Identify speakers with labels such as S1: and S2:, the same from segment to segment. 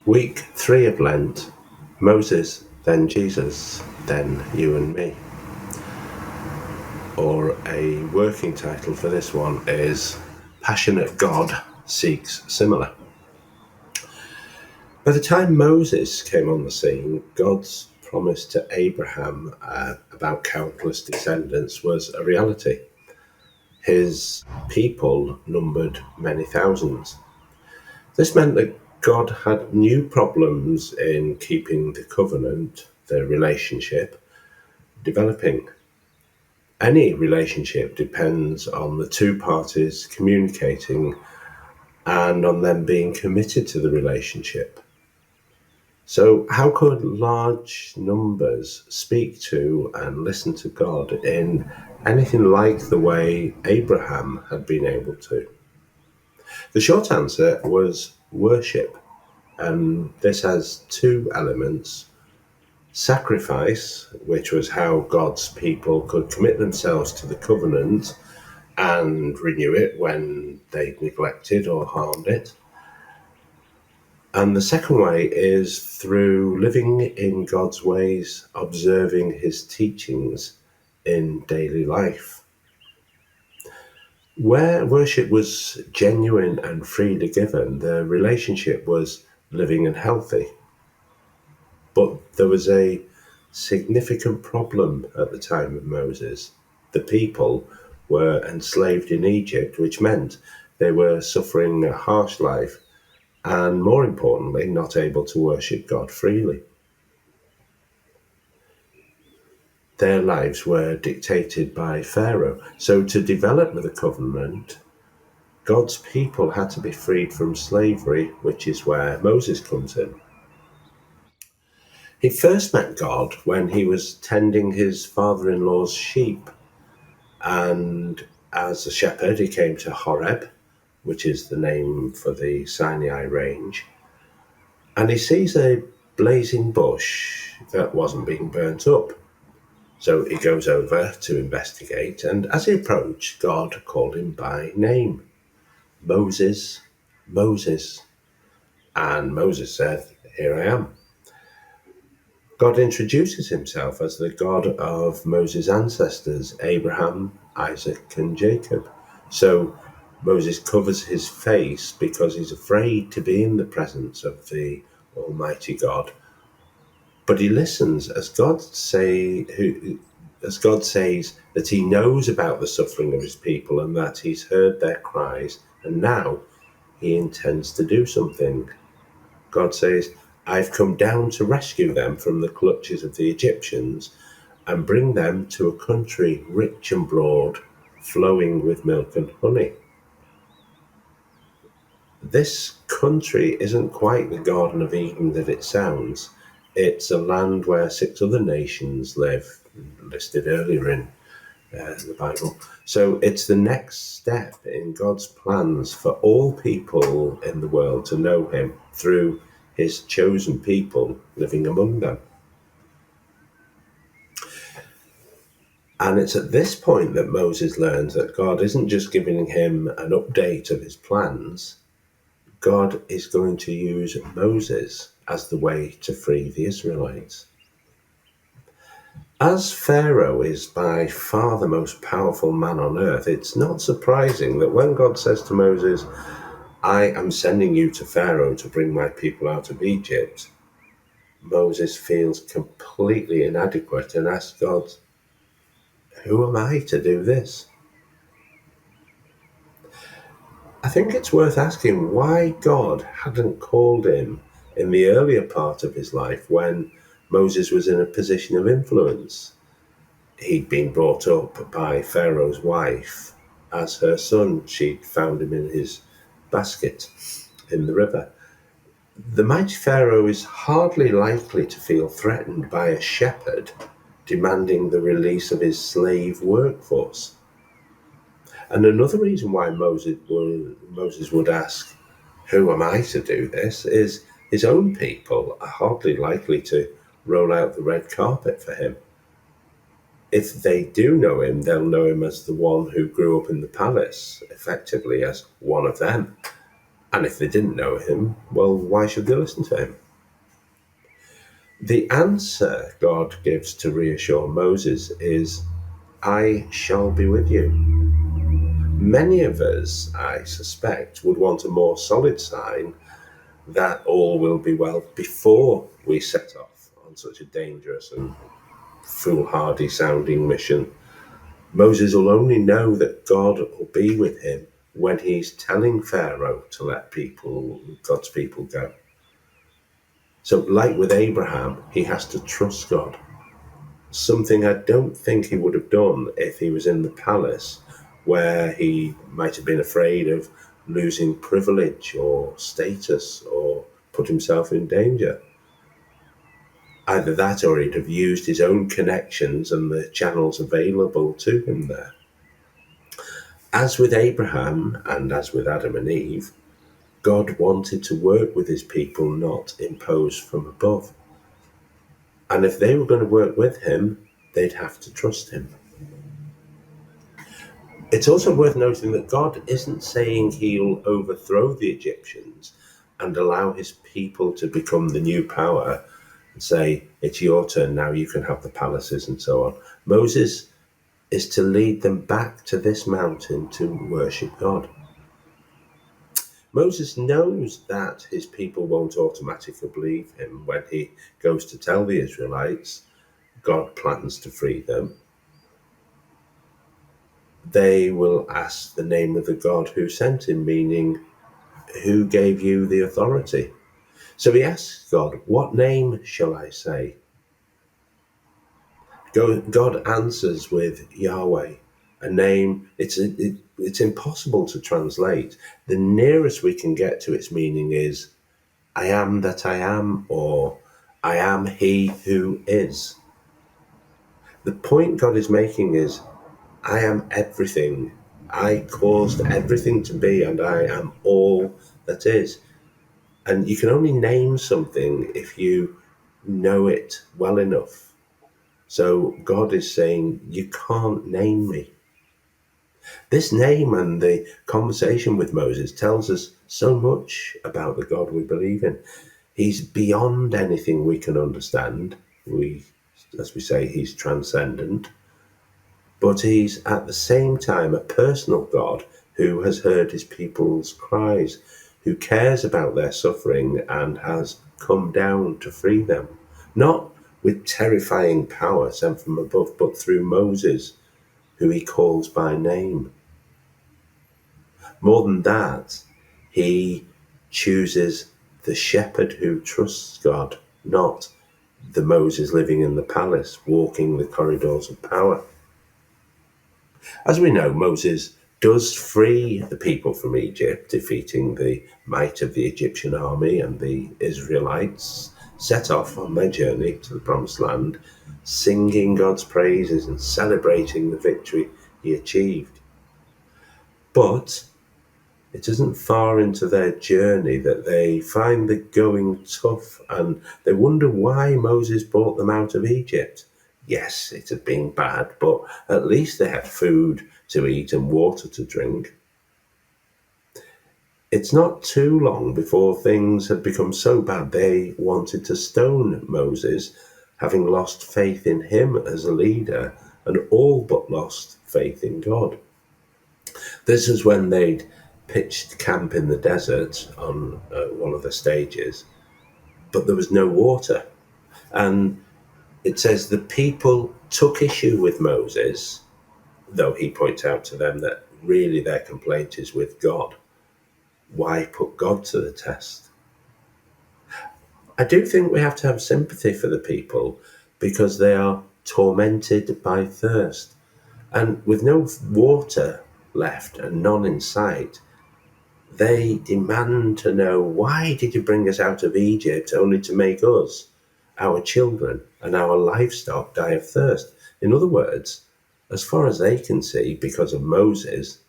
S1: Week 3 of Lent, Moses, then Jesus, then you and me. Or a working title for this one is Passionate God Seeks Similar. By the time Moses came on the scene, God's promise to Abraham about countless descendants was a reality. His people numbered many thousands. This meant that God had new problems in keeping the covenant, the relationship, developing. Any relationship depends on the two parties communicating and on them being committed to the relationship. So, how could large numbers speak to and listen to God in anything like the way Abraham had been able to? The short answer was worship. And this has two elements: sacrifice, which was how God's people could commit themselves to the covenant and renew it when they neglected or harmed it. And the second way is through living in God's ways, observing his teachings in daily life. Where worship was genuine and freely given, the relationship was living and healthy. But there was a significant problem at the time of Moses. The people were enslaved in Egypt, which meant they were suffering a harsh life and, more importantly, not able to worship God freely. Their lives were dictated by Pharaoh. So to develop the covenant, God's people had to be freed from slavery, which is where Moses comes in. He first met God when he was tending his father-in-law's sheep, and as a shepherd he came to Horeb, which is the name for the Sinai range, and he sees a blazing bush that wasn't being burnt up. So he goes over to investigate, and as he approached, God called him by name. Moses, Moses. And Moses said, "Here I am." God introduces himself as the God of Moses' ancestors, Abraham, Isaac, and Jacob. So Moses covers his face because he's afraid to be in the presence of the Almighty God. But he listens as God says that he knows about the suffering of his people and that he's heard their cries, and now he intends to do something. God says, "I've come down to rescue them from the clutches of the Egyptians and bring them to a country rich and broad, flowing with milk and honey." This country isn't quite the Garden of Eden that it sounds. It's a land where 6 other nations live, listed earlier in the Bible. So it's the next step in God's plans for all people in the world to know him through his chosen people living among them. And it's at this point that Moses learns that God isn't just giving him an update of his plans. God is going to use Moses as the way to free the Israelites. As Pharaoh is by far the most powerful man on earth, it's not surprising that when God says to Moses, "I am sending you to Pharaoh to bring my people out of Egypt," Moses feels completely inadequate and asks God, "Who am I to do this?" I think it's worth asking why God hadn't called him in the earlier part of his life when Moses was in a position of influence. He'd been brought up by Pharaoh's wife. As her son, she'd found him in his basket in the river. The mighty Pharaoh is hardly likely to feel threatened by a shepherd demanding the release of his slave workforce. And another reason why Moses would ask, "Who am I to do this?" is his own people are hardly likely to roll out the red carpet for him. If they do know him, they'll know him as the one who grew up in the palace, effectively as one of them. And if they didn't know him, well, why should they listen to him? The answer God gives to reassure Moses is, I shall be with you. Many of us, I suspect, would want a more solid sign that all will be well before we set off on such a dangerous and foolhardy sounding mission. Moses will only know that God will be with him when he's telling Pharaoh to let God's people go. So, like with Abraham, he has to trust God. Something I don't think he would have done if he was in the palace, where he might have been afraid of losing privilege or status or put himself in danger. Either that, or he'd have used his own connections and the channels available to him there. As with Abraham and as with Adam and Eve, God wanted to work with his people, not impose from above. And if they were going to work with him, they'd have to trust him. It's also worth noting that God isn't saying he'll overthrow the Egyptians and allow his people to become the new power and say, it's your turn now, you can have the palaces and so on. Moses is to lead them back to this mountain to worship God. Moses knows that his people won't automatically believe him when he goes to tell the Israelites God plans to free them. They will ask the name of the God who sent him, meaning, who gave you the authority? So he asks God, what name shall I say? God answers with Yahweh, a name it's impossible to translate. The nearest we can get to its meaning is, I am that I am, or I am he who is. The point God is making is, I am everything. I caused everything to be, and I am all that is. And you can only name something if you know it well enough. So God is saying, you can't name me. This name and the conversation with Moses tells us so much about the God we believe in. He's beyond anything we can understand. As we say, he's transcendent. But he's at the same time a personal God who has heard his people's cries, who cares about their suffering and has come down to free them. Not with terrifying power sent from above, but through Moses, who he calls by name. More than that, he chooses the shepherd who trusts God, not the Moses living in the palace, walking the corridors of power. As we know, Moses does free the people from Egypt, defeating the might of the Egyptian army, and the Israelites set off on their journey to the Promised Land, singing God's praises and celebrating the victory he achieved. But it isn't far into their journey that they find the going tough, and they wonder why Moses brought them out of Egypt. Yes, it had been bad, but at least they had food to eat and water to drink. It's not too long before things had become so bad they wanted to stone Moses, having lost faith in him as a leader and all but lost faith in God. This is when they'd pitched camp in the desert on one of the stages, but there was no water. And it says the people took issue with Moses, though he points out to them that really their complaint is with God. Why put God to the test? I do think we have to have sympathy for the people because they are tormented by thirst. And with no water left and none in sight, they demand to know, why did you bring us out of Egypt only to make us, our children, and our livestock die of thirst? In other words, as far as they can see, because of Moses,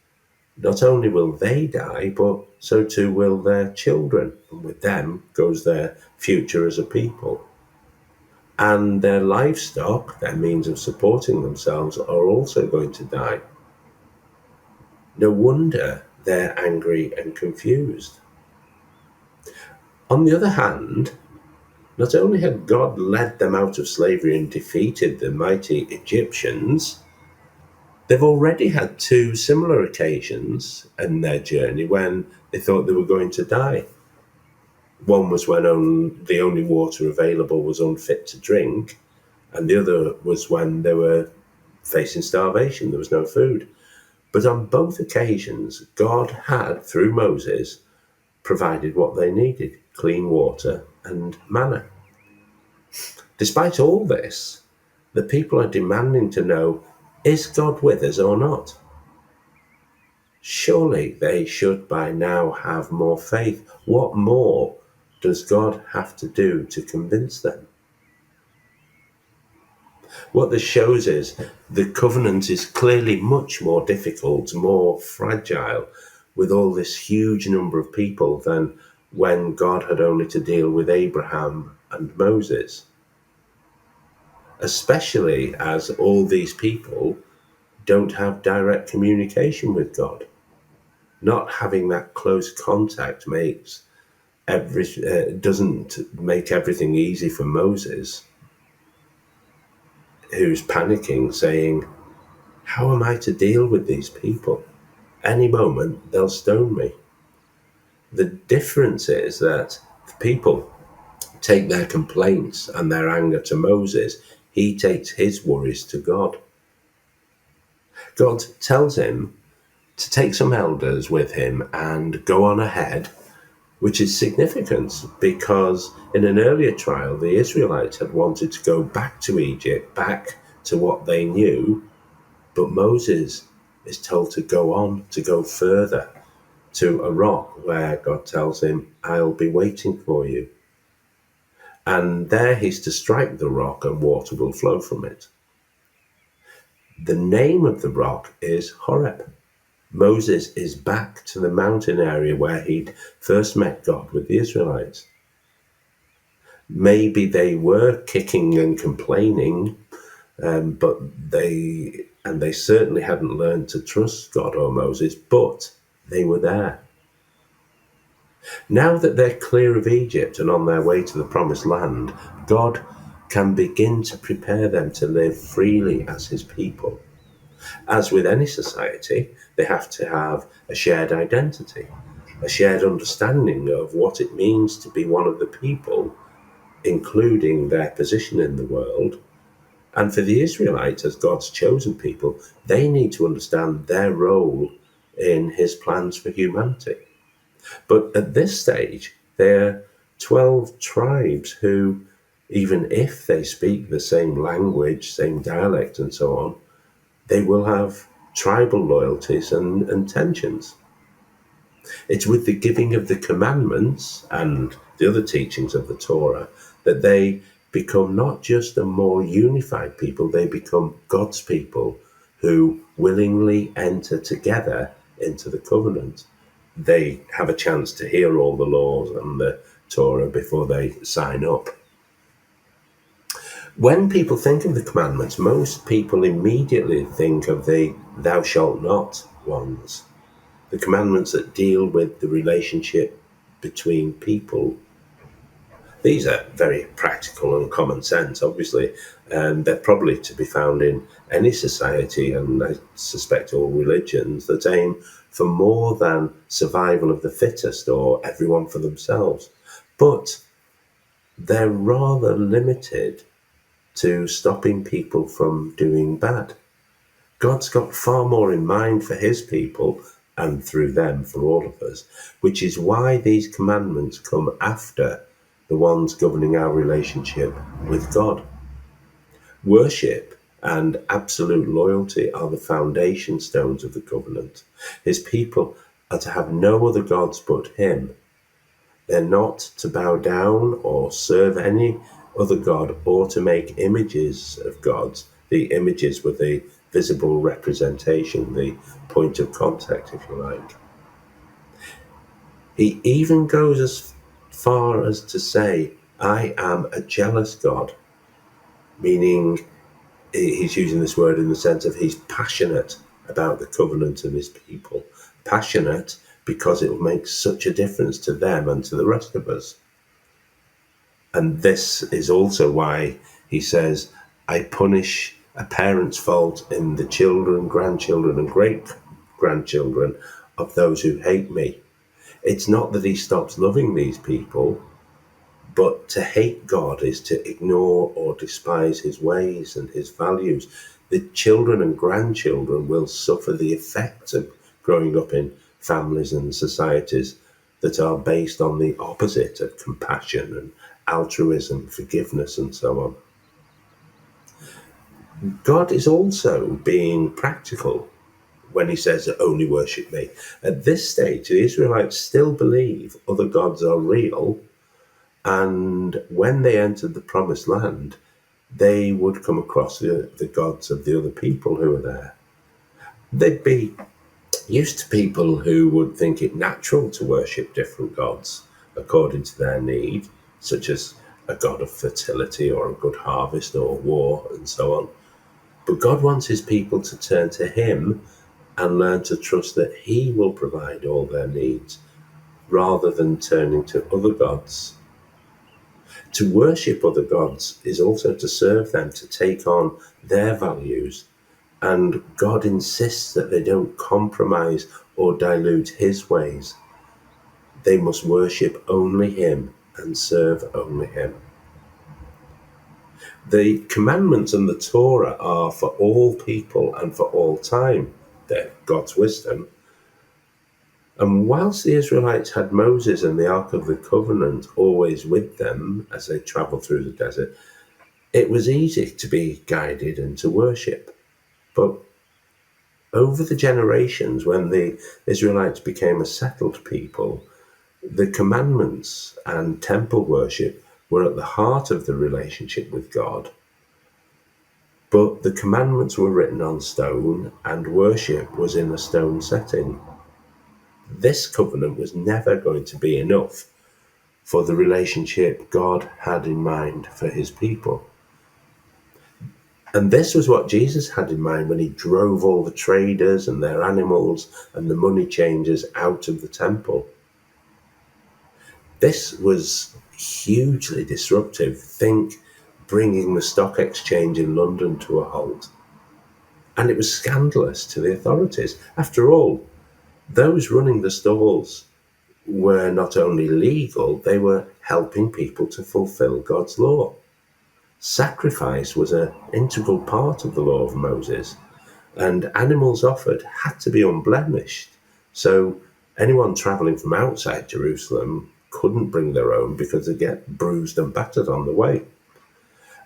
S1: not only will they die, but so too will their children. And with them goes their future as a people. And their livestock, their means of supporting themselves, are also going to die. No wonder they're angry and confused. On the other hand, not only had God led them out of slavery and defeated the mighty Egyptians, they've already had two similar occasions in their journey when they thought they were going to die. One was when the only water available was unfit to drink, and the other was when they were facing starvation. There was no food. But on both occasions, God had, through Moses, provided what they needed: clean water and manna. Despite all this, the people are demanding to know, is God with us or not? Surely they should by now have more faith. What more does God have to do to convince them? What this shows is the covenant is clearly much more difficult, more fragile, with all this huge number of people than when God had only to deal with Abraham and Moses. Especially as all these people don't have direct communication with God. Not having that close contact doesn't make everything easy for Moses, who's panicking, saying, how am I to deal with these people? Any moment they'll stone me. The difference is that the people take their complaints and their anger to Moses. He takes his worries to God. God tells him to take some elders with him and go on ahead, which is significant because in an earlier trial, the Israelites had wanted to go back to Egypt, back to what they knew, but Moses is told to go further to a rock where God tells him, I'll be waiting for you. And there he's to strike the rock and water will flow from it. The name of the rock is Horeb. Moses is back to the mountain area where he'd first met God with the Israelites. Maybe they were kicking and complaining, but they certainly hadn't learned to trust God or Moses, but they were there. Now that they're clear of Egypt and on their way to the promised land, God can begin to prepare them to live freely as his people. As with any society, they have to have a shared identity, a shared understanding of what it means to be one of the people, including their position in the world. And for the Israelites, as God's chosen people, they need to understand their role in his plans for humanity. But at this stage, there are 12 tribes who, even if they speak the same language, same dialect and so on, they will have tribal loyalties and tensions. It's with the giving of the commandments and the other teachings of the Torah that they become not just a more unified people, they become God's people who willingly enter together into the covenant. They have a chance to hear all the laws and the Torah before they sign up. When people think of the commandments, most people immediately think of the thou shalt not ones, the commandments that deal with the relationship between people. These are very practical and common sense, obviously, and they're probably to be found in any society, and I suspect all religions that aim for more than survival of the fittest or everyone for themselves. But they're rather limited to stopping people from doing bad. God's got far more in mind for his people and through them for all of us, which is why these commandments come after the ones governing our relationship with God. Worship and absolute loyalty are the foundation stones of the covenant. His people are to have no other gods but him. They're not to bow down or serve any other god or to make images of gods. The images were the visible representation, the point of contact, if you like. He even goes as far as to say, I am a jealous God, meaning he's using this word in the sense of he's passionate about the covenant of his people. Passionate because it will make such a difference to them and to the rest of us. And this is also why he says, I punish a parent's fault in the children, grandchildren, and great grandchildren of those who hate me. It's not that he stops loving these people, but to hate God is to ignore or despise his ways and his values. The children and grandchildren will suffer the effects of growing up in families and societies that are based on the opposite of compassion and altruism, forgiveness, and so on. God is also being practical when he says, only worship me. At this stage, the Israelites still believe other gods are real, and when they entered the promised land, they would come across the gods of the other people who were there. They'd be used to people who would think it natural to worship different gods according to their need, such as a god of fertility or a good harvest or war and so on. But God wants his people to turn to him and learn to trust that he will provide all their needs, rather than turning to other gods. To worship other gods is also to serve them, to take on their values, and God insists that they don't compromise or dilute his ways. They must worship only him and serve only him. The commandments and the Torah are for all people and for all time. They're God's wisdom. And whilst the Israelites had Moses and the Ark of the Covenant always with them as they travelled through the desert, it was easy to be guided and to worship. But over the generations, when the Israelites became a settled people, the commandments and temple worship were at the heart of the relationship with God. But the commandments were written on stone, and worship was in a stone setting. This covenant was never going to be enough for the relationship God had in mind for his people. And this was what Jesus had in mind when he drove all the traders and their animals and the money changers out of the temple. This was hugely disruptive. Think bringing the stock exchange in London to a halt. And it was scandalous to the authorities. After all, those running the stalls were not only legal, they were helping people to fulfill God's law. Sacrifice was an integral part of the law of Moses, and animals offered had to be unblemished. So anyone travelling from outside Jerusalem couldn't bring their own because they'd get bruised and battered on the way.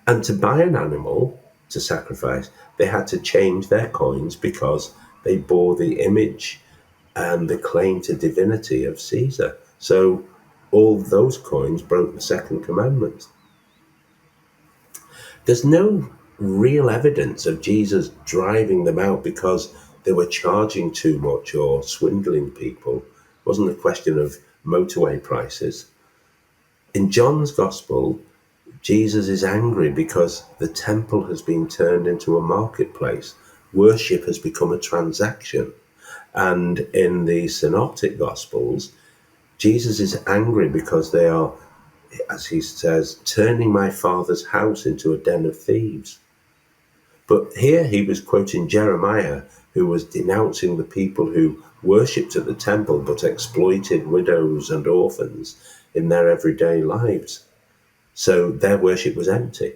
S1: And to buy an animal to sacrifice, they had to change their coins because they bore the image and the claim to divinity of Caesar. So all those coins broke the second commandment. There's no real evidence of Jesus driving them out because they were charging too much or swindling people. It wasn't a question of motorway prices. In John's Gospel, Jesus is angry because the temple has been turned into a marketplace. Worship has become a transaction. And in the Synoptic Gospels, Jesus is angry because they are, as he says, turning my Father's house into a den of thieves. But here he was quoting Jeremiah, who was denouncing the people who worshipped at the temple but exploited widows and orphans in their everyday lives. So their worship was empty.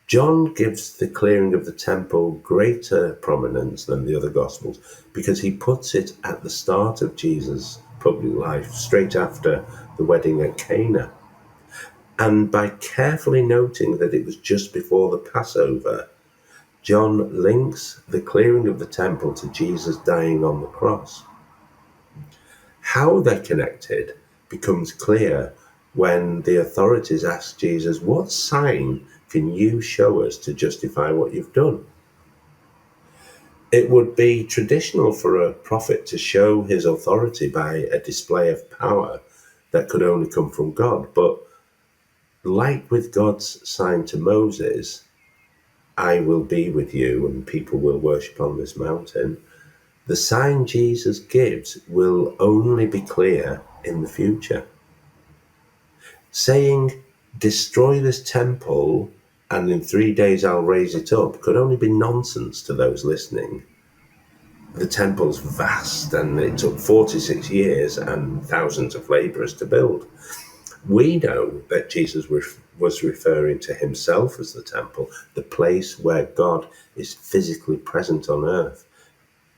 S1: John gives the clearing of the temple greater prominence than the other Gospels because he puts it at the start of Jesus' public life, straight after the wedding at Cana. And by carefully noting that it was just before the Passover, John links the clearing of the temple to Jesus dying on the cross. How they're connected becomes clear when the authorities ask Jesus, what sign can you show us to justify what you've done? It would be traditional for a prophet to show his authority by a display of power that could only come from God. But like with God's sign to Moses, I will be with you and people will worship on this mountain, the sign Jesus gives will only be clear in the future. Saying, destroy this temple and in 3 days I'll raise it up, could only be nonsense to those listening. The temple's vast and it took 46 years and thousands of labourers to build. We know that Jesus was referring to himself as the temple, the place where God is physically present on earth.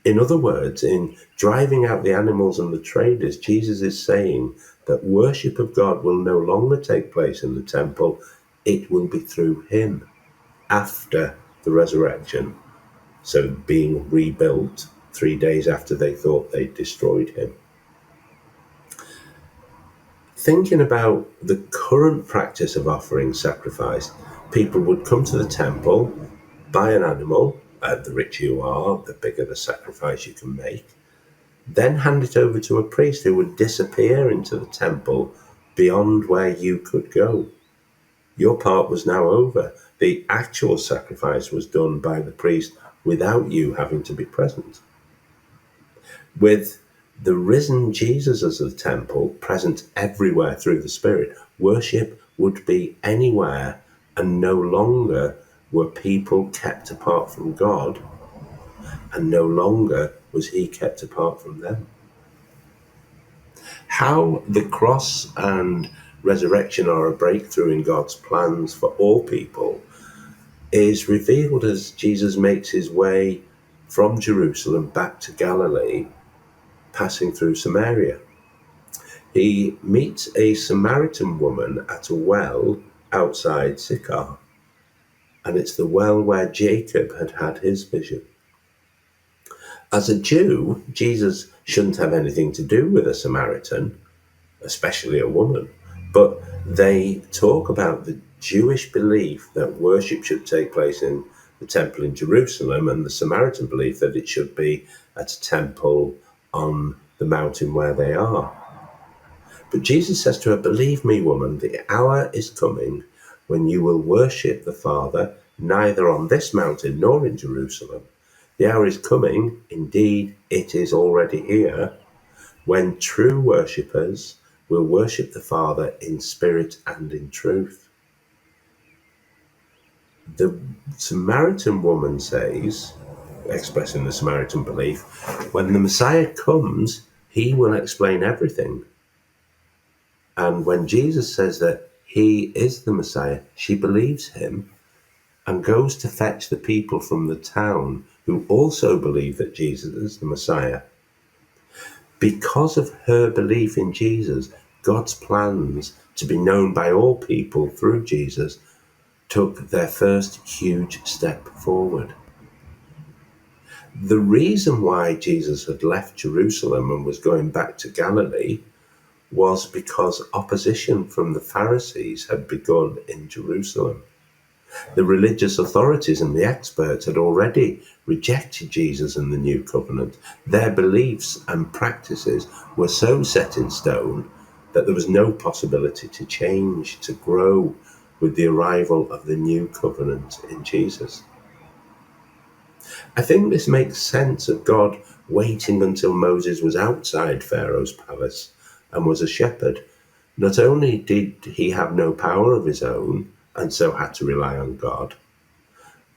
S1: In other words, in driving out the animals and the traders, Jesus is saying that worship of God will no longer take place in the temple. It will be through him after the resurrection. So being rebuilt 3 days after they thought they'd destroyed him. Thinking about the current practice of offering sacrifice, people would come to the temple, buy an animal, the richer you are, the bigger the sacrifice you can make, then hand it over to a priest who would disappear into the temple beyond where you could go. Your part was now over. The actual sacrifice was done by the priest without you having to be present. With the risen Jesus as the temple, present everywhere through the Spirit, worship would be anywhere, and no longer were people kept apart from God, and no longer was he kept apart from them. How the cross and resurrection are a breakthrough in God's plans for all people is revealed as Jesus makes his way from Jerusalem back to Galilee, passing through Samaria. He meets a Samaritan woman at a well outside Sychar, and it's the well where Jacob had had his vision. As a Jew, Jesus shouldn't have anything to do with a Samaritan, especially a woman, but they talk about the Jewish belief that worship should take place in the temple in Jerusalem, and the Samaritan belief that it should be at a temple on the mountain where they are. But Jesus says to her, believe me, woman, the hour is coming when you will worship the Father neither on this mountain nor in Jerusalem. The hour is coming, indeed it is already here, when true worshippers will worship the Father in spirit and in truth. The Samaritan woman says, expressing the Samaritan belief, when the Messiah comes, he will explain everything. And when Jesus says that he is the Messiah, she believes him and goes to fetch the people from the town who also believe that Jesus is the Messiah. Because of her belief in Jesus, God's plans to be known by all people through Jesus took their first huge step forward. The reason why Jesus had left Jerusalem and was going back to Galilee was because opposition from the Pharisees had begun in Jerusalem. The religious authorities and the experts had already rejected Jesus and the new covenant. Their beliefs and practices were so set in stone that there was no possibility to change, to grow with the arrival of the new covenant in Jesus. I think this makes sense of God waiting until Moses was outside Pharaoh's palace and was a shepherd. Not only did he have no power of his own and so had to rely on God,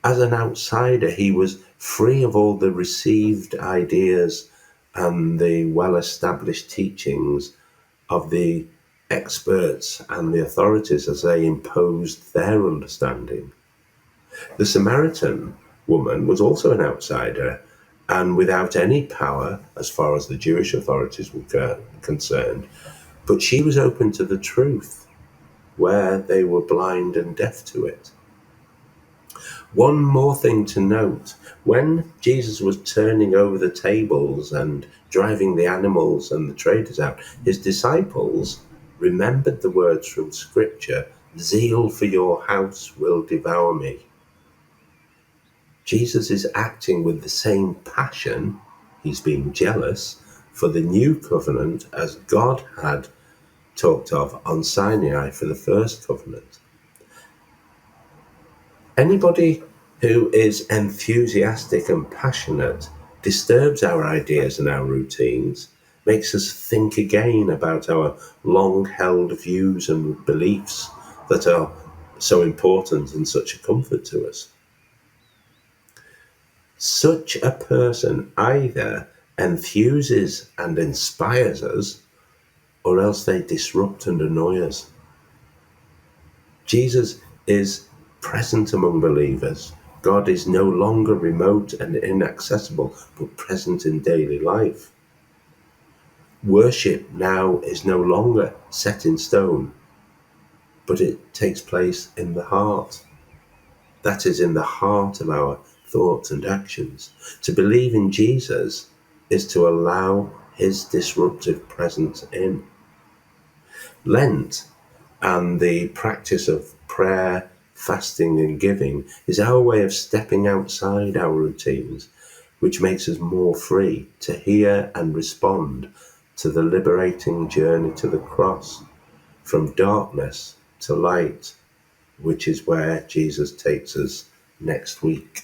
S1: as an outsider he was free of all the received ideas and the well-established teachings of the experts and the authorities as they imposed their understanding. The Samaritan woman was also an outsider and without any power as far as the Jewish authorities were concerned, but she was open to the truth where they were blind and deaf to it. One more thing to note, when Jesus was turning over the tables and driving the animals and the traders out, his disciples remembered the words from Scripture, zeal for your house will devour me. Jesus is acting with the same passion, he's being jealous, for the new covenant as God had talked of on Sinai for the first covenant. Anybody who is enthusiastic and passionate disturbs our ideas and our routines, makes us think again about our long-held views and beliefs that are so important and such a comfort to us. Such a person either enthuses and inspires us, or else they disrupt and annoy us. Jesus is present among believers. God is no longer remote and inaccessible, but present in daily life. Worship now is no longer set in stone, but it takes place in the heart. That is, in the heart of our thoughts and actions. To believe in Jesus is to allow his disruptive presence in. Lent and the practice of prayer, fasting and giving is our way of stepping outside our routines, which makes us more free to hear and respond to the liberating journey to the cross, from darkness to light, which is where Jesus takes us next week.